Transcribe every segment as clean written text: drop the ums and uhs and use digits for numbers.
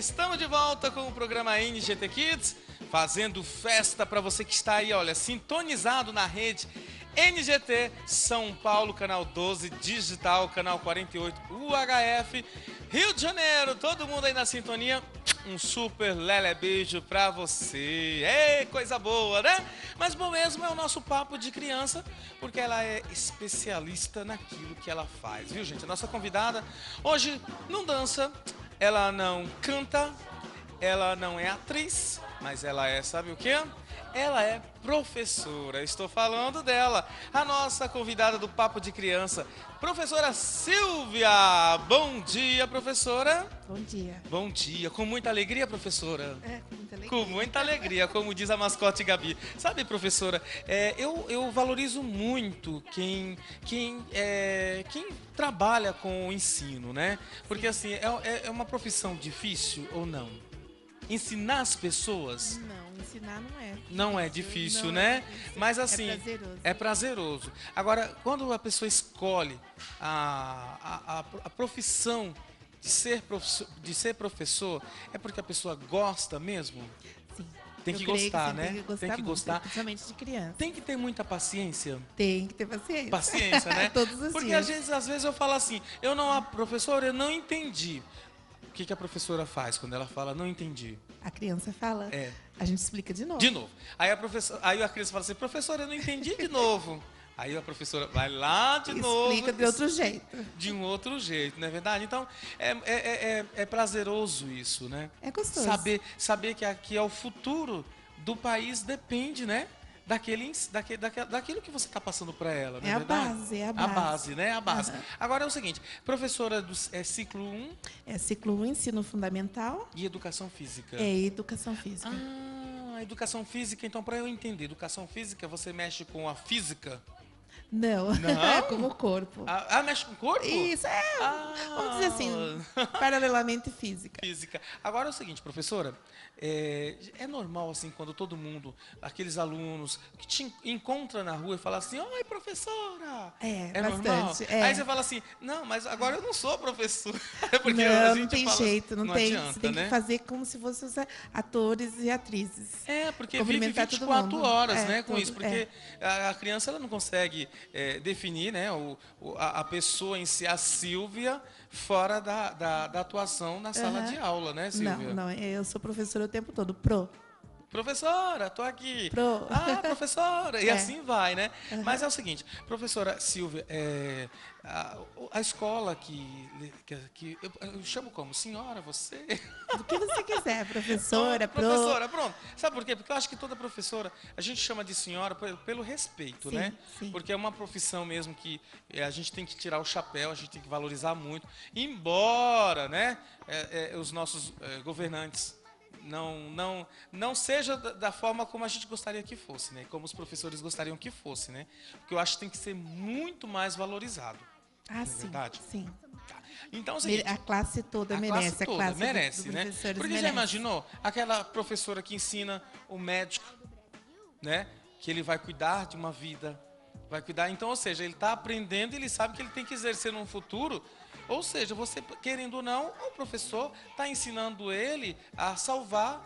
Estamos de volta com o programa NGT Kids, fazendo festa para você que está aí, olha, sintonizado na rede NGT São Paulo, canal 12, digital, canal 48, UHF, Rio de Janeiro, todo mundo aí na sintonia. Um super lele beijo pra você. Ei, coisa boa, né? Mas bom mesmo é o nosso papo de criança, porque ela é especialista naquilo que ela faz, viu, gente? A nossa convidada hoje não dança, ela não canta, ela não é atriz, mas ela é, sabe o quê? Ela é professora. Estou falando dela, a nossa convidada do Papo de Criança, professora Silvia. Bom dia, professora. Bom dia. Bom dia. Com muita alegria, professora? Com muita alegria. Com muita alegria, como diz a mascote Gabi. Sabe, professora, eu valorizo muito quem trabalha com o ensino, né? Porque, assim, é uma profissão difícil ou não? Ensinar as pessoas... Não, ensinar não é. Não é difícil, não né? É difícil. Mas assim, é prazeroso. É prazeroso. Agora, quando a pessoa escolhe a profissão de ser professor, é porque a pessoa gosta mesmo? Sim. Tem que Eu creio gostar, sim, né? Tem que gostar, principalmente de criança. Tem que ter muita paciência. Tem que ter paciência. Paciência, né? Todos os porque dias. às vezes eu falo assim, professora, eu não entendi. O que a professora faz quando ela fala, não entendi? A criança fala, a gente explica de novo. De novo. Aí a criança fala assim, professora, eu não entendi de novo. Aí a professora vai lá de novo. Explica de outro jeito. De um outro jeito, não é verdade? Então, é prazeroso isso, né? É gostoso. Saber que aqui é o futuro do país depende, né? Daquilo que você está passando para ela, não é verdade? É a base. A base, né? A base. Uhum. Agora é o seguinte, professora é ciclo 1? É ciclo 1, ensino fundamental. E educação física? É educação física. Ah, educação física, então, para eu entender, educação física, você mexe com a física? Não, é com o corpo. Mexe com o corpo? Isso, vamos dizer assim, paralelamente física. Física. Agora é o seguinte, professora, é normal, assim, quando todo mundo, aqueles alunos que te encontram na rua e falam assim, oi, professora! É bastante, normal? Aí você fala assim, não, mas agora eu não sou professor. Porque não tem jeito, não tem. Adianta, você tem que fazer como se fossem os atores e atrizes. Porque vive 24 horas, né, com isso, porque a criança ela não consegue definir, né, a pessoa em si, a Silvia, fora da atuação na sala de aula, né, Silvia? Não, eu sou professora o tempo todo, Professora, tô aqui. Pro. Professora. E assim vai, né? Mas é o seguinte, professora Silvia, a escola que eu chamo como? Senhora, você? Do que você quiser, professora, professora, pronto. Sabe por quê? Porque eu acho que toda professora, a gente chama de senhora pelo respeito, sim, né? Sim. Porque é uma profissão mesmo que a gente tem que tirar o chapéu, a gente tem que valorizar muito. Embora, né, os nossos governantes não seja da forma como a gente gostaria que fosse, né? Como os professores gostariam que fosse, né? Porque eu acho que tem que ser muito mais valorizado. Sim, verdade? Sim. Então, é o seguinte, a classe toda merece. A classe merece, né? Porque merece. já imaginou aquela professora que ensina o médico, né? Que ele vai cuidar de uma vida, vai cuidar. Então, ou seja, ele está aprendendo e ele sabe que ele tem que exercer no futuro. Ou seja, você, querendo ou não, o professor está ensinando ele a salvar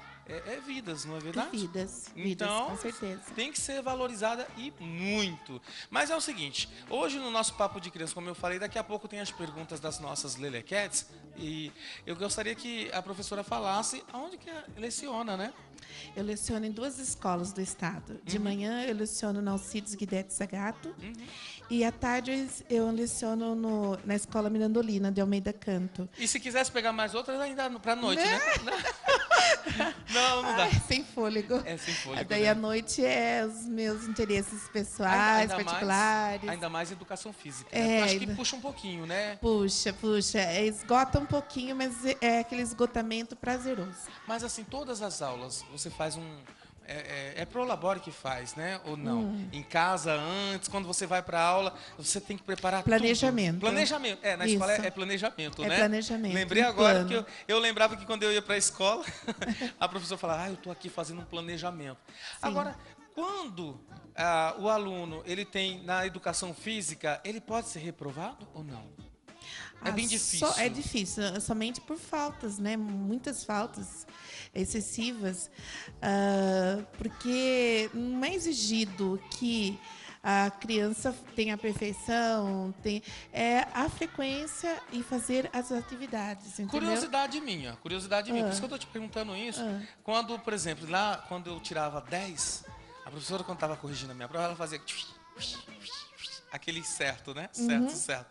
vidas, não é verdade? Vidas, então, com certeza. Tem que ser valorizada e muito. Mas é o seguinte, hoje no nosso Papo de Criança, como eu falei, daqui a pouco tem as perguntas das nossas Lelequetes e eu gostaria que a professora falasse aonde que leciona, né? Eu leciono em 2 escolas do estado. De manhã eu leciono na Alcides Guidetti Zagato e à tarde eu leciono na Escola Mirandolina de Almeida Canto. E se quisesse pegar mais outras, ainda para noite, né? Não dá. Sem fôlego. Sem fôlego. Daí à noite os meus interesses pessoais, particulares. Ainda mais educação física. Né? Eu acho que puxa um pouquinho, né? Puxa. Esgota um pouquinho, mas é aquele esgotamento prazeroso. Mas assim, todas as aulas, você faz pro labore que faz, né? Ou não? Em casa, antes, quando você vai para a aula, você tem que preparar planejamento. Tudo. Planejamento. Na escola é planejamento, né? Planejamento. Lembrei agora que eu lembrava que quando eu ia para a escola, a professora falava, eu estou aqui fazendo um planejamento. Sim. Agora, quando o aluno ele tem na educação física, ele pode ser reprovado ou não? É bem difícil. É difícil, somente por faltas, né? Muitas faltas excessivas, porque não é exigido que a criança tenha a perfeição, é a frequência e fazer as atividades, entendeu? Curiosidade minha. Por isso que eu estou te perguntando isso. Quando, por exemplo, lá quando eu tirava 10, a professora, quando estava corrigindo a minha prova, ela fazia aquele certo, né? Certo.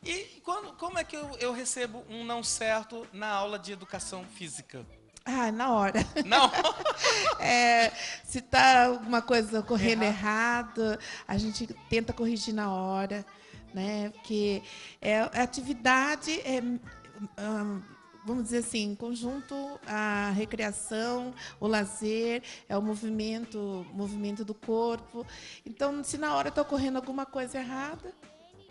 E como é que eu recebo um não certo na aula de educação física? Na hora. Não? Se está alguma coisa ocorrendo errado, a gente tenta corrigir na hora, né? Porque a atividade vamos dizer assim, em conjunto, a recreação, o lazer, é o movimento do corpo. Então, se na hora está ocorrendo alguma coisa errada,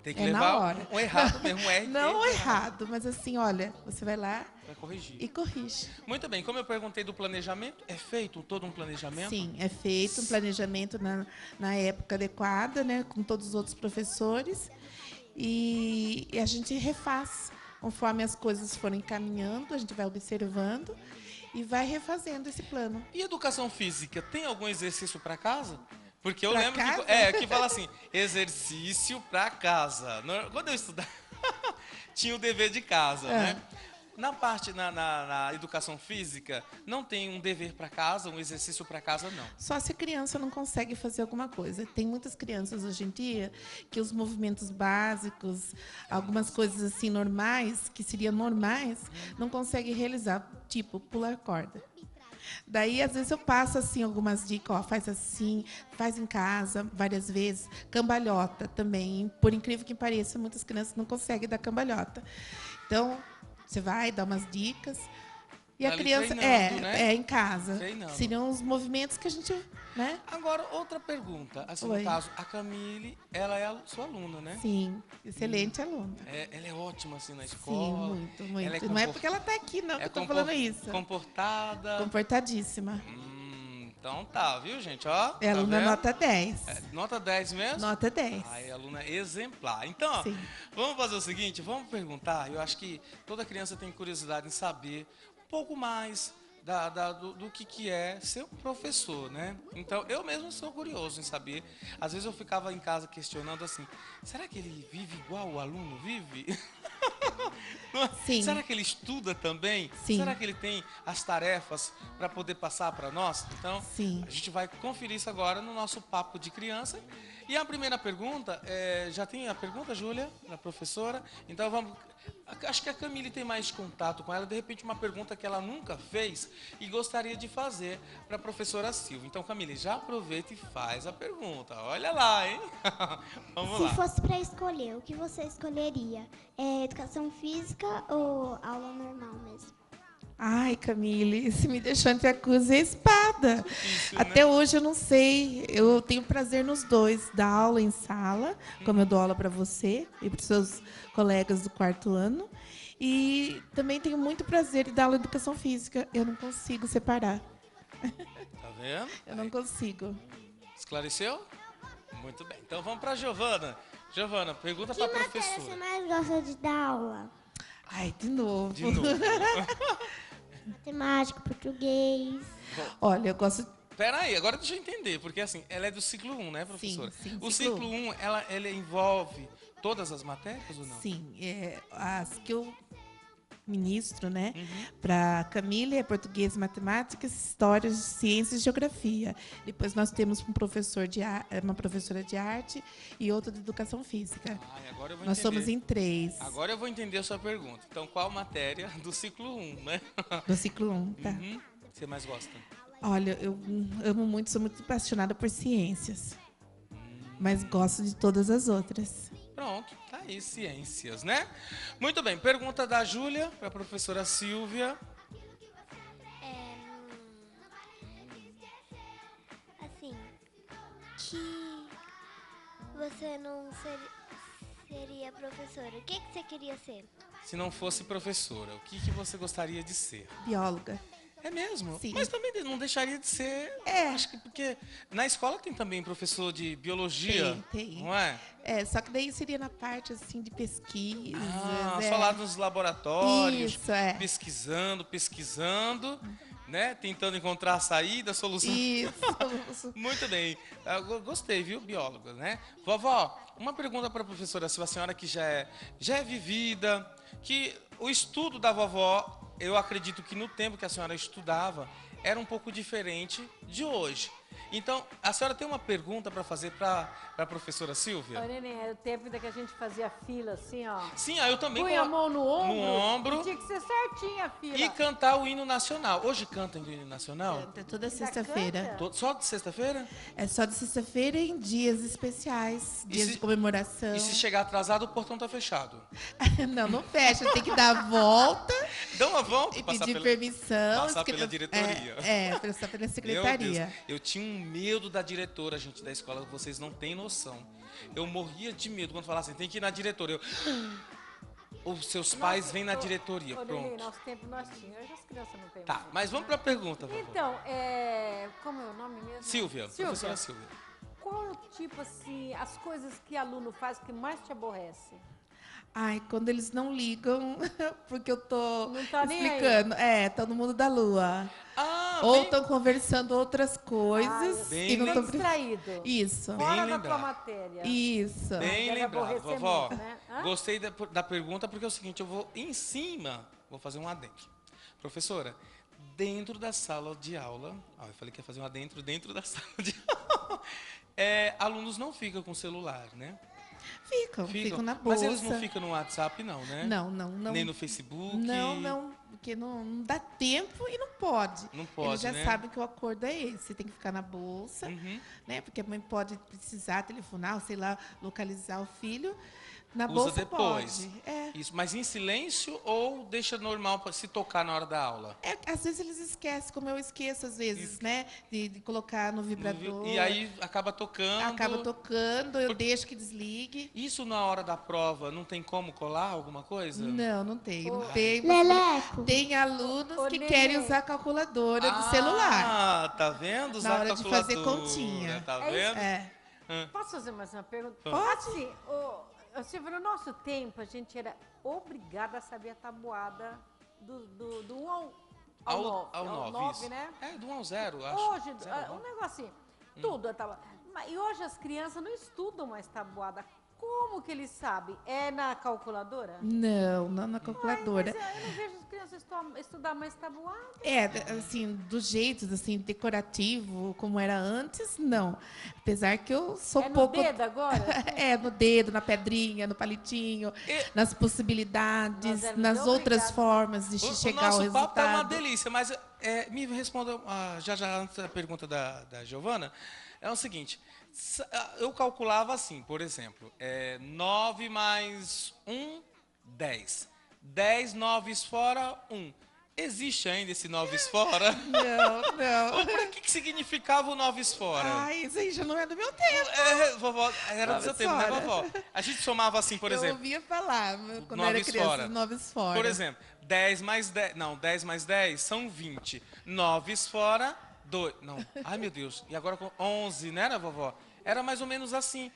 tem que na levar hora. um errado mesmo, um RT. Não errado, mas assim, olha, você vai lá vai corrigir. E corrige. Muito bem, como eu perguntei do planejamento, é feito todo um planejamento? Sim, é feito um planejamento na época adequada, né, com todos os outros professores, e a gente refaz. Conforme as coisas forem caminhando, a gente vai observando e vai refazendo esse plano. E educação física, tem algum exercício para casa? Porque eu pra lembro casa? que fala assim, exercício para casa. Quando eu estudava, tinha o dever de casa, né? Na parte, na educação física, não tem um dever para casa, um exercício para casa, não. Só se a criança não consegue fazer alguma coisa. Tem muitas crianças hoje em dia que os movimentos básicos, algumas coisas assim normais, que seriam normais, não conseguem realizar, tipo pular corda. Daí, às vezes, eu passo assim algumas dicas, faz assim, faz em casa várias vezes. Cambalhota também. Por incrível que pareça, muitas crianças não conseguem dar cambalhota. Então, você vai dar umas dicas. E a criança né? em casa. Treinando. Seriam os movimentos que a gente, né? Agora, outra pergunta. Assim, no caso, a Camille, ela é a sua aluna, né? Sim, excelente aluna. Ela é ótima assim na escola. Sim, muito. Ela Não é porque ela está aqui, não, que eu estou falando isso. Comportada. Comportadíssima. Então tá, viu, gente? Ó, é aluna nota 10. Nota 10 mesmo? Nota 10. É aluna exemplar. Então, ó, vamos fazer o seguinte, vamos perguntar. Eu acho que toda criança tem curiosidade em saber um pouco mais do que é ser um professor, né? Então, eu mesmo sou curioso em saber. Às vezes eu ficava em casa questionando assim, será que ele vive igual o aluno vive? Sim. Será que ele estuda também? Sim. Será que ele tem as tarefas para poder passar para nós? Então, Sim. a gente vai conferir isso agora no nosso Papo de Criança. E a primeira pergunta, já tem a pergunta, Júlia, da professora? Então, vamos... Acho que a Camille tem mais contato com ela. De repente, uma pergunta que ela nunca fez e gostaria de fazer para a professora Silvia. Então, Camille, já aproveita e faz a pergunta. Olha lá, hein? Vamos lá. Se fosse para escolher, o que você escolheria? Educação física ou aula normal mesmo? Ai, Camille, se me deixou entre a cruz e a espada. Difícil, Até né? hoje eu não sei. Eu tenho prazer nos dois. Dar aula em sala, como eu dou aula para você e para os seus colegas do 4º ano. E também tenho muito prazer em dar aula de educação física. Eu não consigo separar. Tá vendo? Eu não consigo. Esclareceu? Muito bem. Então vamos para a Giovana. Giovana, pergunta para a Que matéria você professora. mais gosta de dar aula? Ai, de novo. De novo. Matemática, português. Olha, eu gosto. Pera aí, agora deixa eu entender, porque assim, ela é do ciclo 1, né, professora? Sim, o ciclo ciclo 1, ela envolve todas as matérias ou não? Sim, as que eu ministro, né? Para a Camille é português, matemática, história, ciências e geografia. Depois nós temos uma professora de arte e outra de educação física. Agora eu vou Nós entender. somos em 3. Agora eu vou entender a sua pergunta. Então, qual matéria do ciclo 1, né? Do ciclo 1, tá? Você mais gosta? Olha, eu amo muito, sou muito apaixonada por ciências. Mas gosto de todas as outras. Pronto, tá aí, ciências, né? Muito bem, pergunta da Júlia para a professora Silvia. Assim, que você não seria professora, o que você queria ser? Se não fosse professora, o que você gostaria de ser? Bióloga. É mesmo? Sim. Mas também não deixaria de ser. É. Acho que porque na escola tem também professor de biologia. Tem. Não é? Só que daí seria na parte assim de pesquisas. Só lá nos laboratórios. Isso, é. Pesquisando, né? Tentando encontrar a saída, a solução. Isso. Muito bem. Eu gostei, viu, bióloga, né? Vovó, uma pergunta para a professora Silvia, a senhora que já é vivida, que o estudo da vovó, eu acredito que no tempo que a senhora estudava, era um pouco diferente de hoje. Então, a senhora tem uma pergunta para fazer para a professora Silvia? Ô, Neném, era o tempo da que a gente fazia fila assim, ó. Sim, eu também. Põe a mão no ombro. No E tinha que ser certinha a fila. E cantar o hino nacional. Hoje canta o hino nacional? Canta toda sexta-feira. Só de sexta-feira? É só de sexta-feira em dias especiais, dias de comemoração. E se chegar atrasado, o portão tá fechado. Não fecha, tem que dar a volta Dá uma volta e passar pedir pela, permissão. passar pela diretoria. Passar pela Meu secretaria. Deus, eu tinha um medo da diretora, gente, da escola, vocês não têm noção. Eu morria de medo quando falassem, tem que ir na diretoria. Os seus pais vêm na diretoria, Ô, Neném, pronto. nosso tempo nós tínhamos. Hoje as crianças não têm Tá, mais. mas vamos para a pergunta, vovó. Então, como é o nome mesmo? Silvia, professora Silvia. Qual é o tipo, assim, as coisas que aluno faz que mais te aborrece? Ai, quando eles não ligam, porque eu tô Não tá nem aí. explicando. Tá no mundo da lua. Ou bem- estão conversando outras coisas Bem e não Bem estão distraído. Isso. Bem Fora da lembrado. tua matéria. Isso. Bem Deve lembrado, aborrecer vovó. muito, né? Hã? Gostei da pergunta porque é o seguinte, eu vou em cima, vou fazer um adendo. Professora, dentro da sala de aula, eu falei que ia fazer um adentro dentro da sala de aula, alunos não ficam com celular, né? Ficam na Mas bolsa. eles não ficam no WhatsApp, não, né? Não. Nem no Facebook? Não, porque não dá tempo e não pode. Não pode, Eles já né? sabem que o acordo é esse. Você tem que ficar na bolsa, Uhum. né? Porque a mãe pode precisar telefonar, ou sei lá, localizar o filho. Na Usa bolsa depois. pode. Isso, mas em silêncio ou deixa normal para se tocar na hora da aula? Às vezes eles esquecem, como eu esqueço às vezes, né? De colocar no vibrador. E aí acaba tocando. Acaba tocando, eu deixo que desligue. Isso na hora da prova, não tem como colar alguma coisa? Não tem. Não Ô, tem. Leleco. Tem alunos Ô, que Nenê. querem usar a calculadora do celular. Tá vendo? Usar Na hora a de fazer calculadora, continha. Tá É vendo? Posso fazer mais uma pergunta? Pode. Assim, Silvia, no nosso tempo, a gente era obrigada a saber a tabuada do 1 ao 9, isso. né? Do 1 ao 0, acho. Hoje, 0 ao um negócio assim, tudo é tabuada. E hoje as crianças não estudam mais tabuada. Como que eles sabem? É na calculadora? Não na calculadora. Mas eu não vejo as crianças estudar mais tabuada. Assim, do jeito, assim, decorativo, como era antes, não. Apesar que eu sou É no pouco... dedo agora? No dedo, na pedrinha, no palitinho, nas possibilidades, Nós nas éramos outras obrigados. formas de O chegar ao nosso papo tá uma resultado. delícia, mas me responda já antes da pergunta da Giovana. É o seguinte, eu calculava assim, por exemplo, 9 mais 1, 10. 10 9 fora, 1. Existe ainda esse 9 fora? Não. Ou para que significava o 9 fora? Ai, isso aí já não é do meu tempo. Vovó, era do seu tempo, né, fora. vovó? A gente somava assim, por Eu exemplo. ouvia falar, quando eu Noves era criança, fora. os noves fora. Por exemplo, 10 mais 10. Não, 10 mais 10 são 20. 9 fora, 2. Não. Ai, meu Deus. E agora com 11, né, vovó? Era mais ou menos assim.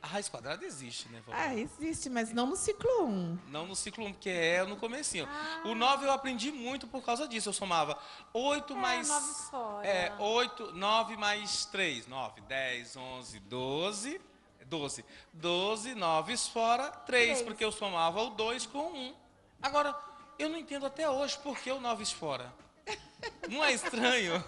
A raiz quadrada existe, né, vovó? Existe, mas não no ciclo 1. Não no ciclo 1, porque é no comecinho. O 9 eu aprendi muito por causa disso. Eu somava 8 mais... 9 fora. 8, 9 mais 3. 9, 10, 11, 12. 12, 9 fora, 3, porque eu somava o 2 com 1. Agora, eu não entendo até hoje por que o 9 fora. Não é estranho?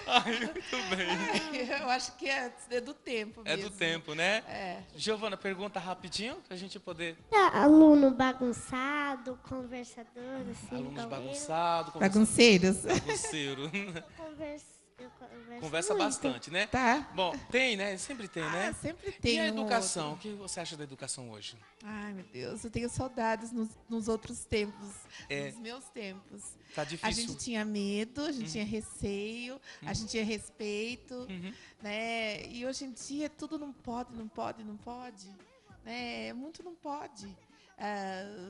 Ai, muito bem. Eu acho que é do tempo É mesmo. do tempo, né? É. Giovana, pergunta rapidinho, pra gente poder... Aluno bagunçado, conversador, assim. Alunos igual bagunçados, Bagunceiros. bagunceiro. eu converso Conversa muito. bastante, né? Tá. Bom, tem, né? Sempre tem, né? Sempre tem. E a um educação? outro. O que você acha da educação hoje? Ai, meu Deus, eu tenho saudades nos outros tempos, nos meus tempos. Tá difícil. A gente tinha medo, a gente tinha receio, a gente tinha respeito, né? E hoje em dia tudo não pode. Né? Muito não pode.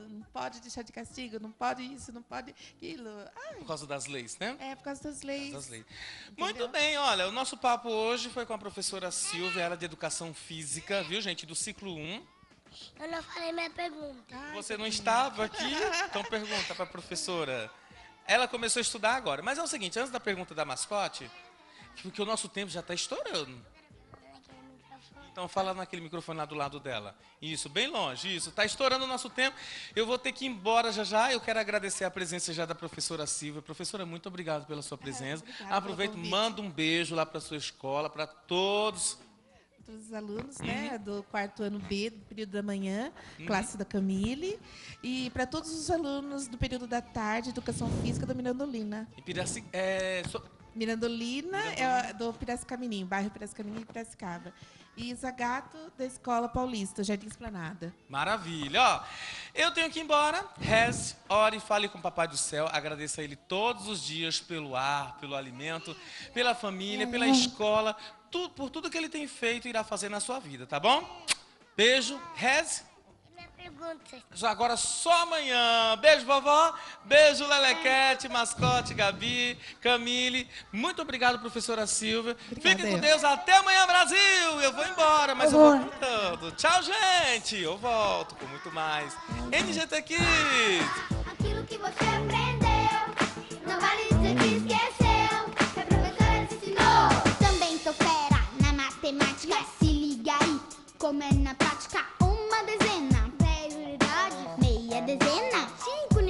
não pode deixar de castigo, não pode isso, não pode aquilo. Ai, Por causa das leis, né? é por causa das leis. Das leis. Muito bem, olha, o nosso papo hoje foi com a professora Silvia, ela de Educação Física, viu, gente, do ciclo 1. Eu não falei minha pergunta. Ai, Você não estava aqui? Então pergunta para a professora. Ela começou a estudar agora. Mas é o seguinte, antes da pergunta da mascote, porque o nosso tempo já está estourando. Então fala naquele microfone lá do lado dela. Isso, bem longe, isso. Está estourando o nosso tempo. Eu vou ter que ir embora já já. Eu quero agradecer a presença já da professora Silvia. Professora, muito obrigado pela sua presença. Obrigada Aproveito, pelo convite. manda um beijo lá para a sua escola, para todos. Todos os alunos, né, do 4º ano B, do período da manhã, classe da Camille, e para todos os alunos do período da tarde, Educação Física da Mirandolina. E Piraci... Mirandolina é do Piracicaminim, bairro Piracicaminim e Piracicaba. E Zagato, da Escola Paulista, Jardim Esplanada. Maravilha. Ó, eu tenho que ir embora. Reze, ore, fale com o Papai do Céu. Agradeça a Ele todos os dias pelo ar, pelo alimento, pela família, pela escola, por tudo que Ele tem feito e irá fazer na sua vida, tá bom? Beijo, reze. Minha pergunta. Agora só amanhã. Beijo, vovó. Beijo, Lelequete, mascote, Gabi, Camille. Muito obrigado, professora Silvia. Fiquem com Deus. Até amanhã, Brasil. Eu vou embora, mas eu vou contando. Tchau, gente. Eu volto com muito mais. NGT Kids. Aquilo que você aprendeu, não vale dizer que esqueceu, que a professora te ensinou. Também sou fera na matemática, se liga aí, como é na prática. Uma dezena, 10 unidades, meia dezena, 5